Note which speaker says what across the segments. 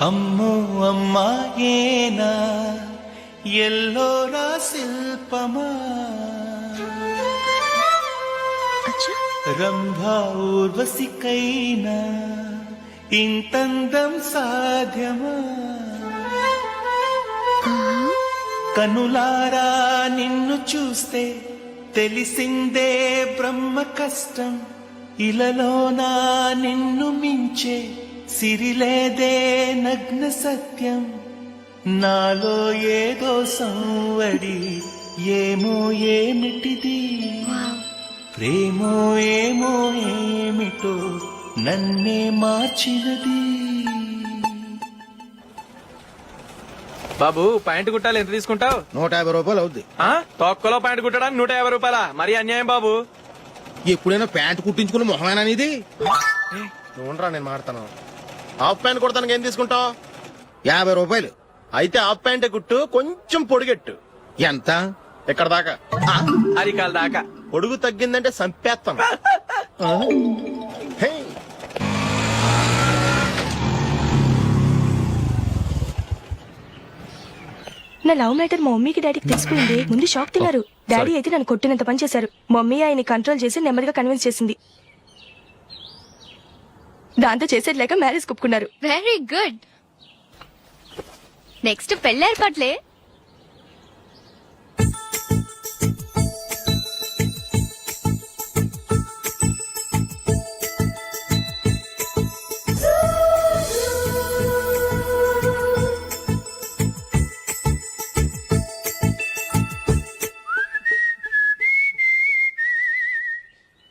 Speaker 1: అమ్మో అమ్మాయేనా ఎల్లోరా శిల్పమా రంభా ఊర్వశికైనా ఇంతందం సాధ్యమా కనులారా నిన్ను చూస్తే తెలిసిందే బ్రహ్మ కష్టం ఇలలోనా నిన్ను మించే సిరిలేదే నగ్న సత్యం నాలో ఏదో సంవడి ఏమో ఏమిటిది ప్రేమో ఏమో ఏమిటో నన్నే మార్చినది.
Speaker 2: బాబు ప్యాంటు కుట్టాలి ఎంత తీసుకుంటావు?
Speaker 3: 150 రూపాయలు అవుద్ది.
Speaker 2: తొక్కలో ప్యాంటు కుట్టడానికి 150 రూపాయల? మరి అన్యాయం బాబు.
Speaker 3: ఎప్పుడైనా ప్యాంటు కుట్టించుకున్న మొహమేనా ఇది? నువ్వురా నేను మాడతాను.
Speaker 4: హాఫ్ ప్యాంట్ కుడతానికి ఏం తీసుకుంటావు?
Speaker 3: 50 రూపాయలు.
Speaker 4: అయితే హాఫ్ ప్యాంటే కుట్టు, కొంచెం పొడిగెట్టు.
Speaker 3: ఎంత?
Speaker 4: ఎక్కడ దాకా?
Speaker 2: అరికాల దాకా.
Speaker 4: పొడుగు తగ్గిందంటే సంపేస్తాను. హే.
Speaker 5: నా లవ్ మ్యాటర్ మా మమ్మీకి డాడీకి తెలిసిపోయింది. ముందు షాక్ తిన్నారు. డాడీ అయితే నన్ను కొట్టినంత పని చేశారు. మమ్మీ ఆయన్ని కంట్రోల్ చేసి నెమ్మదిగా కన్విన్స్ చేసింది. దాంతో చేసేది లేక మ్యారేజ్ ఒప్పుకున్నారు.
Speaker 6: Very good. నెక్స్ట్ పెళ్లి ఏర్పాట్లే.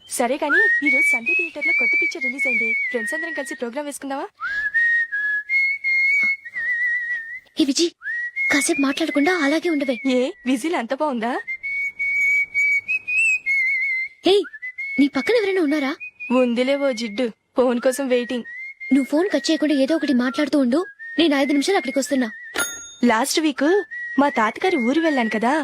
Speaker 5: సరే కానీ ఈ రోజు సండే థియేటర్ లో కొత్త పిక్చర్ రిలీజ్ అయింది. ఫ్రెండ్స్ అందరం కలిసి ప్రోగ్రామ్ వేసుకుందావా?
Speaker 6: ఈ విజి కాసేపు మాట్లాడకుండా అలాగే ఉండవే.
Speaker 5: ఏ విజిల్ అంత బాగుందా?
Speaker 6: ఏయ్, నీ పక్కన ఎవరైనా ఉన్నారా?
Speaker 5: ఉందిలే ఓ జిడ్డు, ఫోన్ కోసం వెయిటింగ్.
Speaker 6: నువ్వు ఫోన్ కట్ చేయకుండా ఏదో ఒకటి మాట్లాడుతూ ఉండు. నేను 5 నిమిషాలు అక్కడికి వస్తున్నా.
Speaker 5: లాస్ట్ వీక్ మా తాతగారి ఊరు వెళ్ళాను కదా.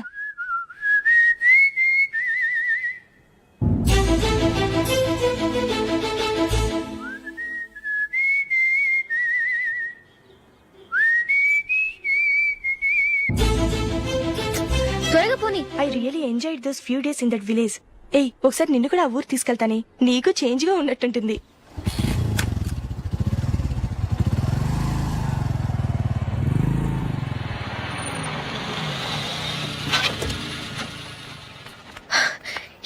Speaker 6: త్వరగా పోనీ.
Speaker 5: I really enjoyed those few days in that village. ఏయ్, ఒకసారి నిన్ను కూడా ఆ ఊరు తీసుకెళ్తానే. నీకు చేంజ్ గా ఉన్నట్టుంటుంది.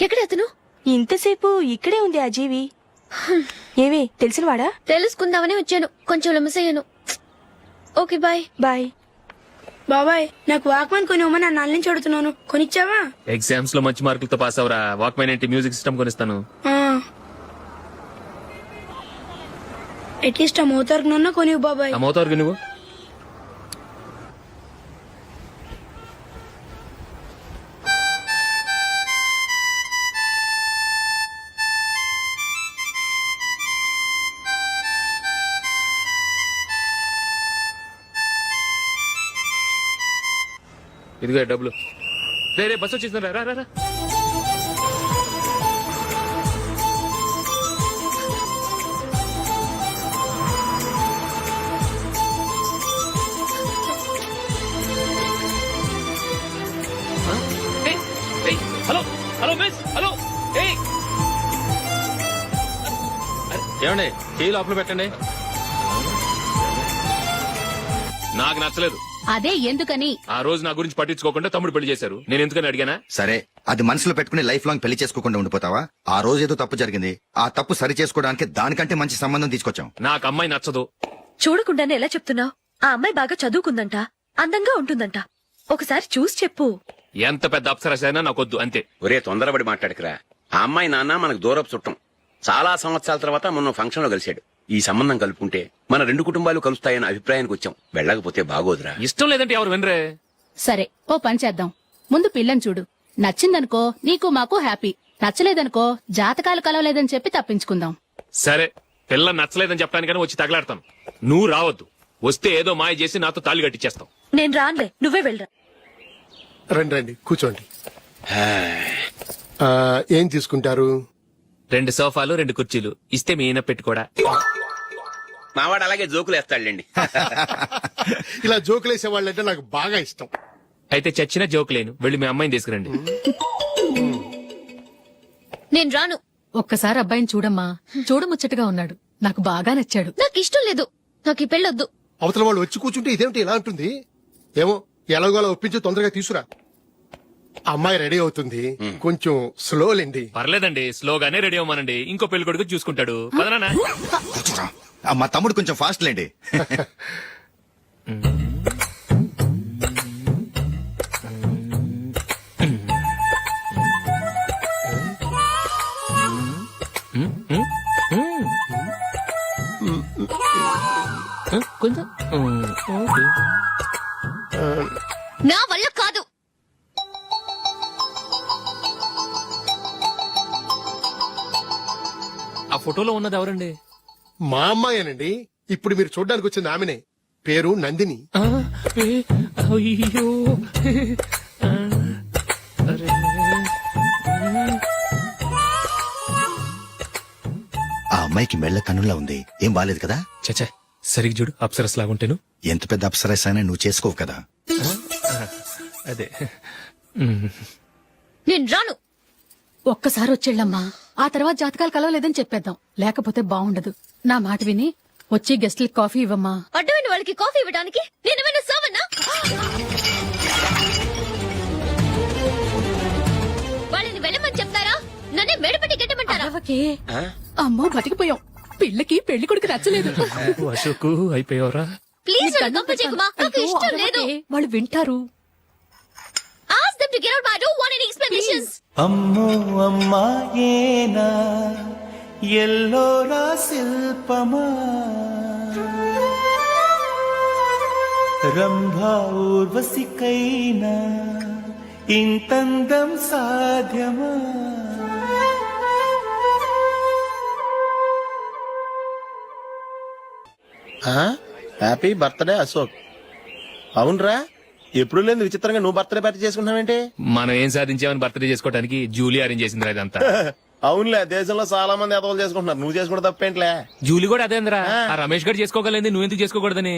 Speaker 6: ఎక్కడ అతను?
Speaker 5: ఇంతసేపు ఇక్కడే ఉంది ఆ జీవి. ఏవి తెలిసినవాడా?
Speaker 6: తెలుసుకుందామని వచ్చాను. కొంచెం లెమసయ్యాను. Okay bye.
Speaker 5: బాయ్.
Speaker 7: బాబాయ్, నాకు వాక్మన్ కొనివ్వమని నా నాన్న నుంచి అడుగుతున్నాను. కొనిచ్చావా?
Speaker 2: ఎగ్జామ్స్ లో మంచి మార్కులతో పాస్ అవరా. వాక్మెన్ ఏంటి, మ్యూజిక్ సిస్టమ్ కొనిస్తాను.
Speaker 7: అట్లీస్ట్ ఆ మోతార్కు నన్న కొనివ్వు బాబాయ్.
Speaker 2: ఆ మోతార్కు నువ్వు ఇదిగో డబ్బులు. రే బస్ వచ్చేసిందా? రా రా రా. Hello hello miss, hello. ఏమండి, చేయి లోపల పెట్టండి. నాకు నచ్చలేదు.
Speaker 6: అదే ఎందుకని?
Speaker 2: ఆ రోజు నా గురించి పట్టించుకోకుండా తమ్ముడు పెళ్లి చేశారు. నేను ఎందుకని అడిగానా?
Speaker 8: సరే, అది మనసులో పెట్టుకుని లైఫ్ లాంగ్ పెళ్లి చేసుకోకుండా ఉండిపోతావా? ఆ రోజు ఏదో తప్పు జరిగింది. ఆ తప్పు సరి చేసుకోవడానికి దానికంటే మంచి సంబంధం తీసుకొచ్చాం.
Speaker 2: నాకు అమ్మాయి నచ్చదు.
Speaker 9: చూడకుండానే ఎలా చెప్తున్నావు? ఆ అమ్మాయి బాగా చదువుకుందంట, అందంగా ఉంటుందంట. ఒకసారి చూసి చెప్పు.
Speaker 2: ఎంత పెద్ద అప్సరస అయినా నాకొద్దు, అంతే.
Speaker 10: ఒరే తొందరపడి మాట్లాడకురా. ఆ అమ్మాయి నాన్న మనకు దూరపు చుట్టం. చాలా సంవత్సరాల తర్వాత మొన్న ఫంక్షన్ లో కలిశాడు. ఈ సంబంధం కలుపుకుంటే మన రెండు కుటుంబాలు కలుస్తాయన్న అభిప్రాయానికి వచ్చాం. వెళ్ళకపోతే బాగోదురా.
Speaker 2: ఇష్టం లేదంటే ఎవరు వినరే.
Speaker 11: సరే ఓ పని చేద్దాం. ముందు పిల్లని చూడు. నచ్చిందనుకో నీకు మాకు హ్యాపీ. నచ్చలేదనుకో జాతకాలు కలవలేదని చెప్పి తప్పించుకుందాం.
Speaker 2: సరే, పిల్ల నచ్చలేదని చెప్పడానికని వచ్చి తగలాడతాను. నువ్వు రావద్దు. వస్తే ఏదో మాయ చేసి నాతో తాళి కట్టించేస్తావు.
Speaker 9: నేను రానులే, నువ్వే వెళ్ళరా.
Speaker 12: రండి రండి కూర్చోండి. ఏం తీసుకుంటారు?
Speaker 2: 2 సోఫాలు 2 కుర్చీలు ఇస్తే మీ ఈయన పెట్టుకోడా.
Speaker 10: మావాడు అలాగే జోకులు వేస్తాడులేండి.
Speaker 12: ఇలా జోకులేసే వాళ్ళంటే నాకు బాగా ఇష్టం.
Speaker 2: అయితే చచ్చిన జోక్ లేను. వెళ్ళి మీ అమ్మాయిని తీసుకురండి.
Speaker 6: నేను రాను.
Speaker 11: ఒక్కసారి అబ్బాయిని చూడమ్మా. చూడముచ్చటగా ఉన్నాడు. నాకు బాగా నచ్చాడు.
Speaker 6: నాకు ఇష్టం లేదు. నాకు ఈ పెళ్ళొద్దు.
Speaker 12: అవతల వాళ్ళు వచ్చి కూర్చుంటే ఇదేమిటి ఇలా ఉంటుంది? ఏమో ఎలాగో అలా ఒప్పించి తొందరగా తీసుకురా. అమ్మాయి రెడీ అవుతుంది, కొంచెం స్లో లేండి.
Speaker 2: పర్లేదండి, స్లోగానే రెడీ అవ్వమనండి. ఇంకో పెళ్లి కొడుకు చూసుకుంటాడు. పదనా.
Speaker 8: కూర్చోరా. మా తమ్ముడు కొంచెం ఫాస్ట్ లేండి.
Speaker 2: కొంచెం ఓకే.
Speaker 6: నా వల్ల కాదు.
Speaker 2: ఆ ఫోటోలో ఉన్నది ఎవరండి?
Speaker 12: మా అమ్మాయేనండి. ఇప్పుడు మీరు చూడడానికి వచ్చింది ఆమెనే. పేరు నందిని.
Speaker 2: అయ్యో.
Speaker 8: ఆ అమ్మాయికి మెళ్ళ కన్నులా ఉంది. ఏం బాలేదు కదా?
Speaker 2: చచ్చా, సరిగ్గా చూడు. అప్సరస్ లాగుంటేను.
Speaker 8: ఎంత పెద్ద అప్సరస్ అయినా నువ్వు చేసుకోవు కదా.
Speaker 2: అదే.
Speaker 6: నేను రాను.
Speaker 11: ఒక్కసారి వచ్చేళ్ళమ్మా. ఆ తర్వాత జాతకాలు కలవలేదని చెప్పేద్దాం. లేకపోతే బాగుండదు. నా మాట విని వచ్చి గెస్ట్లకి కాఫీ ఇవ్వమ్మా.
Speaker 6: అడ్డమైన వాళ్ళకి కాఫీ ఇవ్వడానికి నేనేమైనా సావన్నా? వాళ్ళని వెళ్ళమని చెప్తారా? నన్నే మేడపట్టి గెట్టమంటారా?
Speaker 11: అరవకే. అమ్మో బతికిపోయాం. పిల్లకి పెళ్లి కొడుకు నచ్చలేదు.
Speaker 2: అశోకు అయిపోయావరా.
Speaker 6: ప్లీజ్ నన్ను పంపించేకుమా. నాకు ఇష్టం లేదు.
Speaker 11: వాళ్ళు వింటారు.
Speaker 6: Ask them to get out, but I don't want any explanations.
Speaker 1: అమ్మో అమ్మాయేనా ఎల్లోరా శిల్పమా రంభా ఊర్వశికైనా ఇంతందం సాధ్యమా?
Speaker 4: Happy birthday Ashok. అవునరా, ఎప్పుడు లేదు విచిత్రంగా నువ్వు బర్త్డే పార్టీ చేసుకుంటున్నావేంటి?
Speaker 2: మనం ఏం సాధించామని బర్త్డే చేసుకోవడానికి జూలీ అరేంజ్ చేసిందిరా ఇదంతా.
Speaker 4: అవునులే, దేశంలో చాలా మంది ఎదవలు చేసుకుంటున్నారు. నువ్వు చేసుకుంటే తప్పేంట్లే.
Speaker 2: జూలీ కూడా అదేంద్రా. ఆ రమేష్ గారు చేసుకోగలేదు, నువ్వెందుకు చేసుకోకూడదని.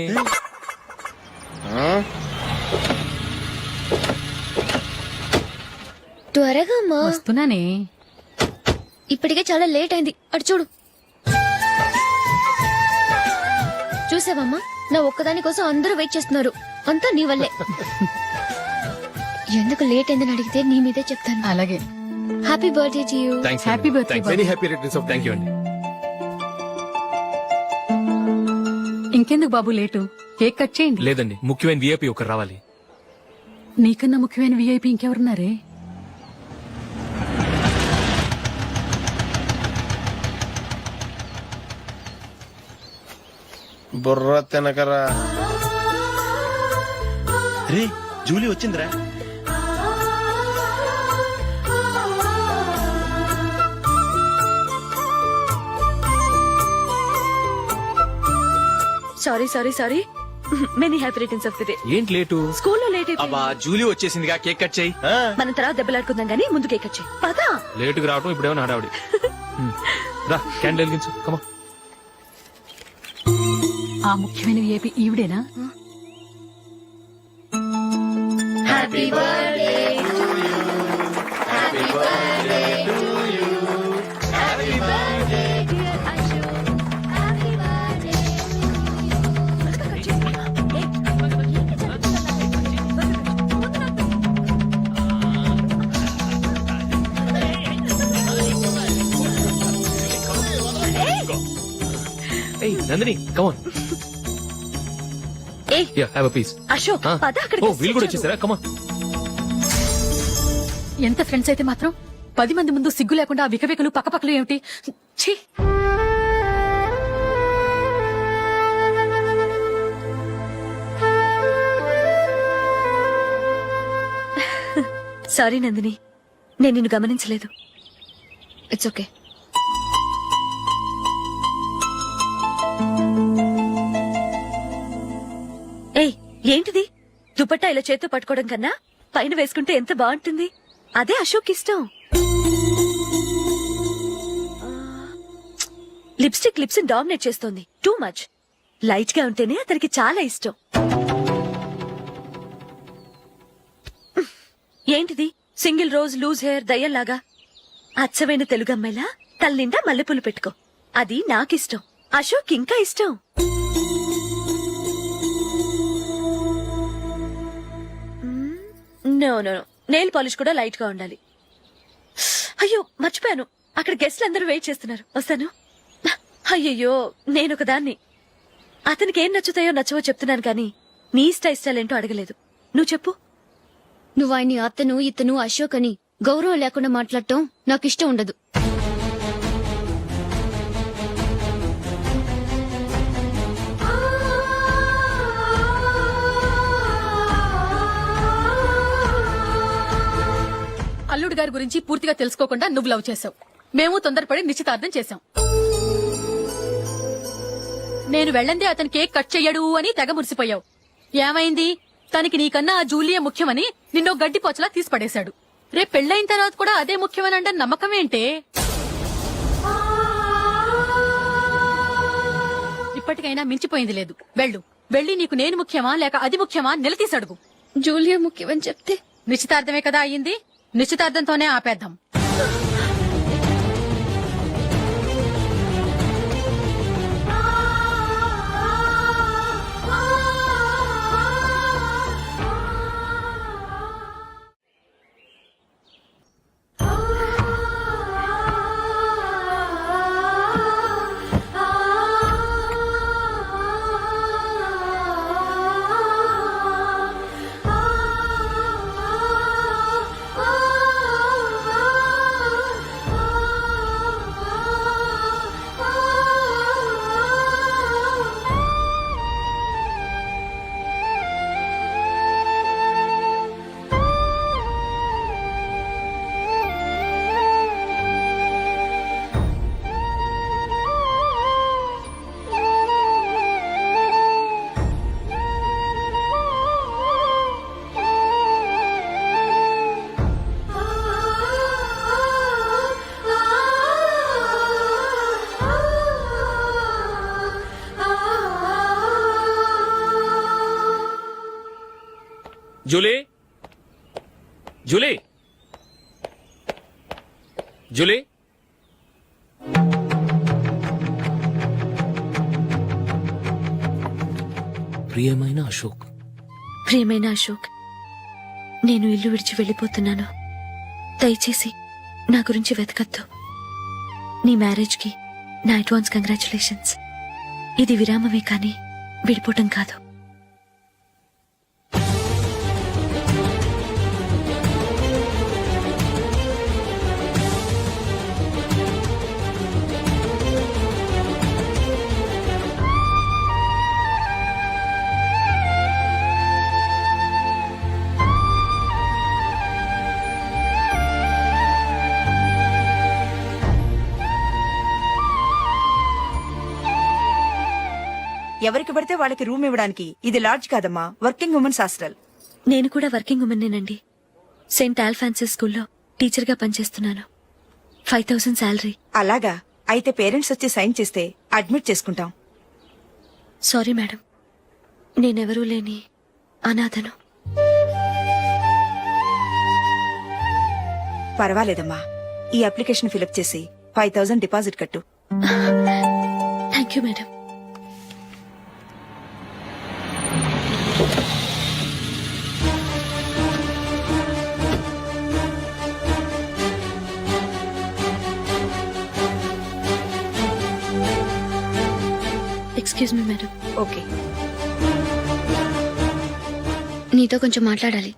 Speaker 6: త్వరగా అమ్మా.
Speaker 11: వస్తున్నానే.
Speaker 6: ఇప్పటికే చాలా లేట్ అయింది. అటు చూడు. చూసావమ్మా, నా ఒక్కదాని కోసం అందరూ వెయిట్ చేస్తున్నారు. అంతా నీ వల్లే. ఎందుకు లేట్ అయిందని అడిగితే నీ మీదే చెప్తాను.
Speaker 11: అలాగే.
Speaker 6: Happy birthday to you.
Speaker 2: Thanks.
Speaker 11: Happy birthday.
Speaker 12: Very happy returns of.
Speaker 2: Thank you అండి.
Speaker 11: ఇంకెందుకు బాబు లేటు? కేక్ కట్ చేయండి.
Speaker 2: లేదండి, ముఖ్యమైన విఐపి ఒకరు రావాలి.
Speaker 11: నీకన్నా ముఖ్యమైన విఐపి ఇంకెవరున్నారే?
Speaker 4: బుర్ర తినకరా. రే, జూలీ వచ్చిందిరా.
Speaker 9: Sorry many happy returns of the day.
Speaker 2: ఏంటి లేటు?
Speaker 9: స్కూల్లో లేట్ అయిపోయింది.
Speaker 2: అబ్బా, జూలీ వచ్చేసిందిగా. కేక్ కట్ చేయి.
Speaker 9: మనం తర్వాత దెబ్బలాడుకుందాం గానీ ముందు కేక్ కట్ చేయి. పదా.
Speaker 2: లేటుగా రావటం ఇప్పుడేమో నాడావిడి. రా, క్యాండిల్ వెలిగించు. కమా.
Speaker 11: ఆ ముఖ్యమైన విఐపి ఈవిడేనా?
Speaker 6: Happy birthday to you. Happy birthday to you. Happy birthday dear Ashok. Happy birthday.
Speaker 2: ఏయ్ నందిని, కమాన్.
Speaker 9: ఏయ్
Speaker 2: yeah, have a piece.
Speaker 9: Ashok, పద. అక్కడికి
Speaker 2: ఓ, వీళ్ళు కూడా వచ్చేసారా? కమాన్.
Speaker 11: ఎంత ఫ్రెండ్స్ అయితే మాత్రం 10 మంది ముందు సిగ్గు లేకుండా వికవికలు పక్కపక్కలు ఏమిటి? ఛీ!
Speaker 9: సారీ నందిని, నేను నిన్ను గమనించలేదు.
Speaker 6: It's okay.
Speaker 9: ఏయ్, ఏంటిది? దుపట్టా ఇలా చేత్తో పట్టుకోవడం కన్నా పైన వేసుకుంటే ఎంత బాగుంటుంది. అదే అశోక్ ఇష్టం. లిప్స్టిక్ లిప్స్ డామినేట్ చేస్తోంది. Too much. లైట్ గా ఉంటేనే అతనికి చాలా ఇష్టం. ఏంటిది? సింగిల్ రోజ్ లూజ్ హెయిర్ దయ్యంలాగా. అచ్చమైన తెలుగు అమ్మాయిలా తల నిండా మల్లెపూలు పెట్టుకో. అది నాకిష్టం. అశోక్ ఇంకా ఇష్టం. No no no, nail polish కూడా లైట్ గా ఉండాలి. అయ్యో మర్చిపోయాను, అక్కడ గెస్ట్లు అందరూ వెయిట్ చేస్తున్నారు. వస్తాను. అయ్యయ్యో, నేనొక దాన్ని. అతనికి ఏం నచ్చుతాయో నచ్చవో చెప్తున్నాను కానీ నీ ఇష్టాలేంటో అడగలేదు. నువ్వు చెప్పు.
Speaker 6: నువ్వు ఆయన్ని అతను ఇతను అశోక్ అని గౌరవం లేకుండా మాట్లాడటం నాకు ఇష్టం ఉండదు.
Speaker 11: అల్లుడు గారి గురించి పూర్తిగా తెలుసుకోకుండా నువ్వు లవ్ చేసావు. మేము తొందరపడి నిశ్చితార్థం చేశాం. నేను వెళ్ళందే అతని కేక్ కట్ చెయ్యడు అని తెగ మురిసిపోయావు. ఏమైంది? తనకి నీకన్నా ఆ జూలియా ముఖ్యమని నిన్నో గడ్డి పోచలా తీసి పడేశాడు. రేపు పెళ్ళైన తర్వాత కూడా అదే ముఖ్యమని అంటే నమ్మకం ఏంటే? ఇప్పటికైనా మించిపోయింది లేదు. వెళ్ళి నీకు నేను ముఖ్యమా లేక అది ముఖ్యమా నిలదీసి అడుగు.
Speaker 6: జూలియా ముఖ్యమని చెప్తే
Speaker 11: నిశ్చితార్థమే కదా అయ్యింది. నిశ్చితార్థంతోనే ఆపేద్దాం.
Speaker 2: Julie, Julie, Julie. ప్రియమైన అశోక్.
Speaker 9: ప్రియమైన అశోక్, నేను ఇల్లు విడిచి వెళ్ళిపోతున్నాను. దయచేసి నా గురించి వెతకద్దు. నీ మ్యారేజ్ కి నా అడ్వాన్స్ కంగ్రాచులేషన్స్. ఇది విరామమే కానీ విడిపోవటం కాదు.
Speaker 13: ఎవరికి పడితే వాళ్ళకి రూమ్ ఇవ్వడానికి ఇది లాడ్జ్ కాదమ్మా, వర్కింగ్ ఉమెన్స్ హాస్టల్.
Speaker 9: నేను కూడా వర్కింగ్ ఉమెన్నేనండి. సెయింట్ ఆల్ఫాన్సెస్ స్కూల్లో టీచర్ గా పనిచేస్తున్నాను. 5000 శాలరీ.
Speaker 13: అలాగా? అయితే పేరెంట్స్ వచ్చి సైన్ చేస్తే అడ్మిట్ చేసుకుంటాం.
Speaker 9: సారీ మేడం, నేనెవరూ లేని అనాథను.
Speaker 13: పర్వాలేదమ్మా, ఈ అప్లికేషన్ ఫిలప్ చేసి 5000 డిపాజిట్ కట్టు.
Speaker 9: Thank you madam. Excuse me madam.
Speaker 13: Okay.
Speaker 6: నీతో కొంచెం మాట్లాడాలి.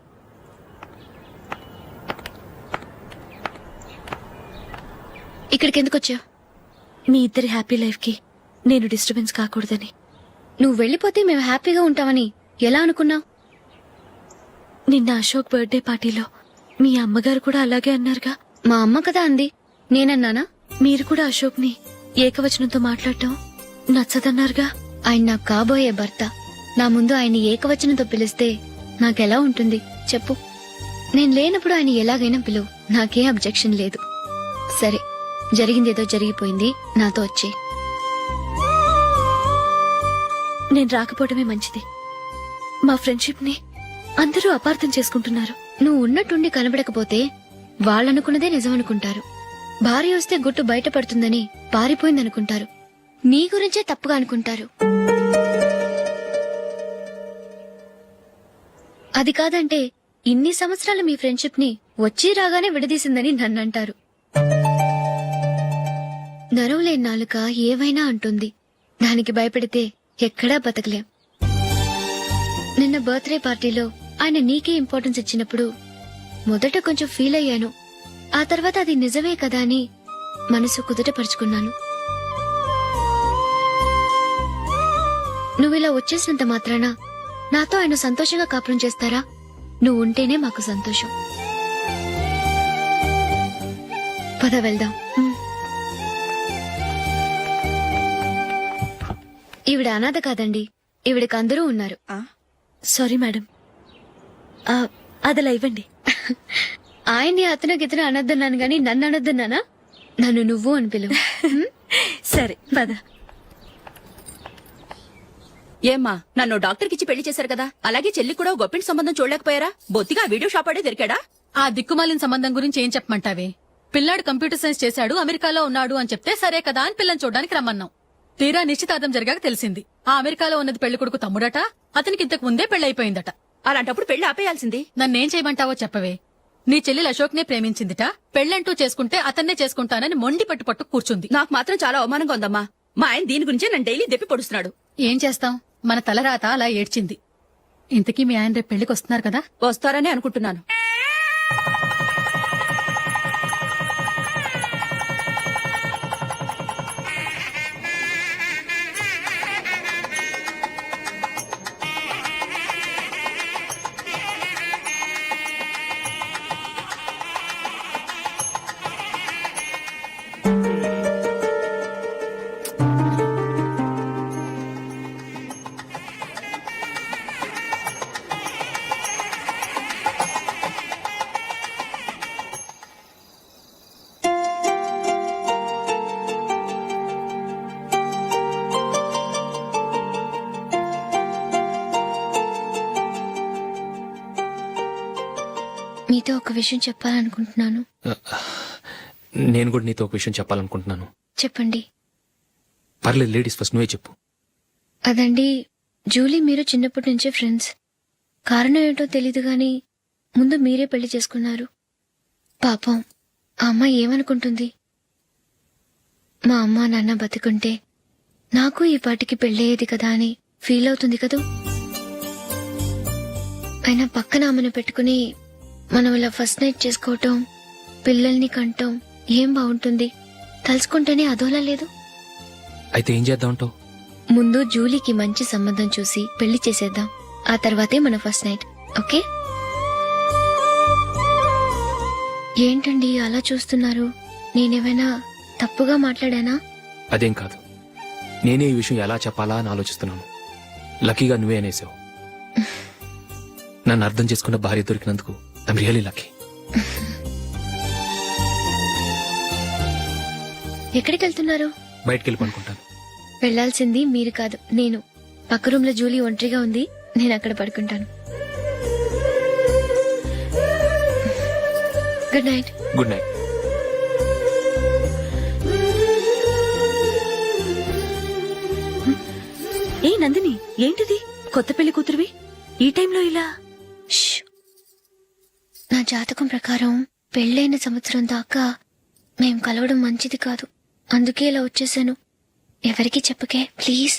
Speaker 6: ఇక్కడికి ఎందుకు వచ్చావు?
Speaker 9: మీ ఇద్దరి హ్యాపీ లైఫ్ కి నేను డిస్టర్బెన్స్ కాకూడదని.
Speaker 6: నువ్వు వెళ్ళిపోతే మేము హ్యాపీగా ఉంటామని ఎలా అనుకున్నావు?
Speaker 9: నిన్న అశోక్ బర్త్డే పార్టీలో మీ అమ్మగారు కూడా అలాగే అన్నారుగా.
Speaker 6: మా అమ్మ కదా అంది, నేనన్నానా?
Speaker 9: మీరు కూడా అశోక్ ని ఏకవచనంతో మాట్లాడటం నచ్చదన్నారుగా.
Speaker 6: ఆయన నాకు కాబోయే భర్త. నా ముందు ఆయన ఏకవచనంతో పిలిస్తే నాకెలా ఉంటుంది చెప్పు? నేను లేనప్పుడు ఆయన ఎలాగైనా పిలువు, నాకేం అబ్జెక్షన్ లేదు. సరే, జరిగిందేదో జరిగిపోయింది, నాతో వచ్చే.
Speaker 9: నేను రాకపోవడమే మంచిది. మా ఫ్రెండ్షిప్ ని అందరూ అపార్థం చేసుకుంటున్నారు.
Speaker 6: నువ్వు ఉన్నట్టుండి కనబడకపోతే వాళ్ళనుకున్నదే నిజమనుకుంటారు. భార్య వస్తే గుట్టు బయటపడుతుందని పారిపోయిందనుకుంటారు. నీ గురించే తప్పుగా అనుకుంటారు. అది కాదంటే ఇన్ని సంవత్సరాలు మీ ఫ్రెండ్షిప్ ని వచ్చి రాగానే విడదీసిందని నన్నంటారు. నరవులేని నాలుక ఏవైనా అంటుంది. దానికి భయపడితే ఎక్కడా బతకలేం. నిన్న బర్త్డే పార్టీలో ఆయన నీకే ఇంపార్టెన్స్ ఇచ్చినప్పుడు మొదట కొంచెం ఫీల్ అయ్యాను. ఆ తర్వాత అది నిజమే కదా అని మనసు కుదుటపరుచుకున్నాను. నువ్విలా వచ్చేసినంత మాత్రాన నాతో ఆయన సంతోషంగా కాపురం చేస్తారా? నువ్వు ఉంటేనే మాకు సంతోషం. పద వెళ్దాం. ఈవిడ అనాథ కాదండి, ఈవిడకి అందరూ ఉన్నారు.
Speaker 9: సారీ మేడం, అదలా ఇవ్వండి.
Speaker 6: ఆయన్ని అతను గితను అనొద్దన్నాను గాని నన్ను అనొద్దన్నానా? నన్ను నువ్వు అని పిలువు.
Speaker 9: సరే పద.
Speaker 11: ఏమ్మా, నన్ను డాక్టర్ కిచ్చి పెళ్లి చేశారు కదా, అలాగే చెల్లి కూడా గొప్పింటి సంబంధం చూడలేకపోయారా? బొత్తిగా వీడియో షాప్ ఆడే దొరికాడా? ఆ దిక్కుమాలిన సంబంధం గురించి ఏం చెప్పమంటావే? పిల్లాడు కంప్యూటర్ సైన్స్ చేశాడు, అమెరికాలో ఉన్నాడు అని చెప్తే సరే కదా అని పిల్లని చూడడానికి రమ్మన్నాం. తీరా నిశ్చితార్థం జరిగాక తెలిసింది ఆ అమెరికాలో ఉన్నది పెళ్లి కొడుకు తమ్ముడట, అతనికి ఇంతకు ముందే పెళ్లయిపోయిందట. అలాంటప్పుడు పెళ్లి ఆపేయాల్సింది. నన్నేం చేయమంటావో చెప్పవే? నీ చెల్లెలు అశోక్ నే ప్రేమించిందిట, పెళ్లంటూ చేసుకుంటే అతన్నే చేసుకుంటానని మొండి పట్టు కూర్చుంది. నాకు మాత్రం చాలా అవమానంగా ఉందమ్మా. మా ఆయన దీని గురించే నన్ను డైలీ దెప్పి పొడుస్తున్నాడు. ఏం చేస్తాం, మన తలరాత అలా ఏడ్చింది. ఇంతకీ మీ ఆయన రేపు పెళ్లికి వస్తున్నారు కదా? వస్తారని అనుకుంటున్నాను.
Speaker 6: మీతో ఒక విషయం చెప్పాలనుకుంటున్నాను.
Speaker 2: నేను కూడా నీతో ఒక విషయం చెప్పాలనుకుంటున్నాను.
Speaker 6: చెప్పండి.
Speaker 2: పర్లేదు, లేడీస్ ఫస్ట్, నువ్వే చెప్పు.
Speaker 6: అదండి, జూలీ మీరు చిన్నప్పటి నుంచే ఫ్రెండ్స్. కారణం ఏంటో తెలీదు గాని ముందు మీరే పెళ్లి చేసుకున్నారు. పాపం ఆ అమ్మాయి ఏమనుకుంటుంది? మా అమ్మ నాన్న బతికుంటే నాకు ఈ పాటికి పెళ్ళయ్యేది కదా అని ఫీల్ అవుతుంది కదూ. అయినా పక్కన ఆమెను పెట్టుకుని మనం ఇలా ఫస్ట్ నైట్ చేసుకోవటం, పిల్లల్ని కంటం ఏం బాగుంటుంది? తలుచుకుంటేనే అదోలా లేదు.
Speaker 2: అయితే ఏం చేద్దామంటావు?
Speaker 6: ముందు జూలీకి మంచి సంబంధం చూసి పెళ్లి చేసేద్దాం, ఆ తర్వాతే మన ఫస్ట్ నైట్. ఓకే? ఏంటండి అలా చూస్తున్నారు? నేనేమైనా తప్పుగా మాట్లాడానా?
Speaker 2: అదేం కాదు, నేనే ఈ విషయం ఎలా చెప్పాలా అని ఆలోచిస్తున్నాను. లక్కీగా నువ్వే అనేసావు. నన్ను అర్థం చేసుకున్న భార్య దొరికినందుకు ఐమ్ రియలీ లక్కీ.
Speaker 6: ఎక్కడికి వెళ్తున్నారు?
Speaker 2: బయటికి వెళ్ళి పడుకుంటాను.
Speaker 6: వెళ్లాల్సింది మీరు కాదు, నేను. పక్క రూమ్ లో జూలీ ఒంటరిగా ఉంది, నేను అక్కడ పడుకుంటాను. Good night.
Speaker 2: Good night.
Speaker 9: ఏ నందిని, ఏంటిది? కొత్త పెళ్లి కూతురువి ఈ టైంలో ఇలా?
Speaker 6: నా జాతకం ప్రకారం పెళ్ళైన సంవత్సరం దాకా మేం కలవడం మంచిది కాదు, అందుకే ఇలా వచ్చేసాను. ఎవరికి చెప్పకే ప్లీజ్.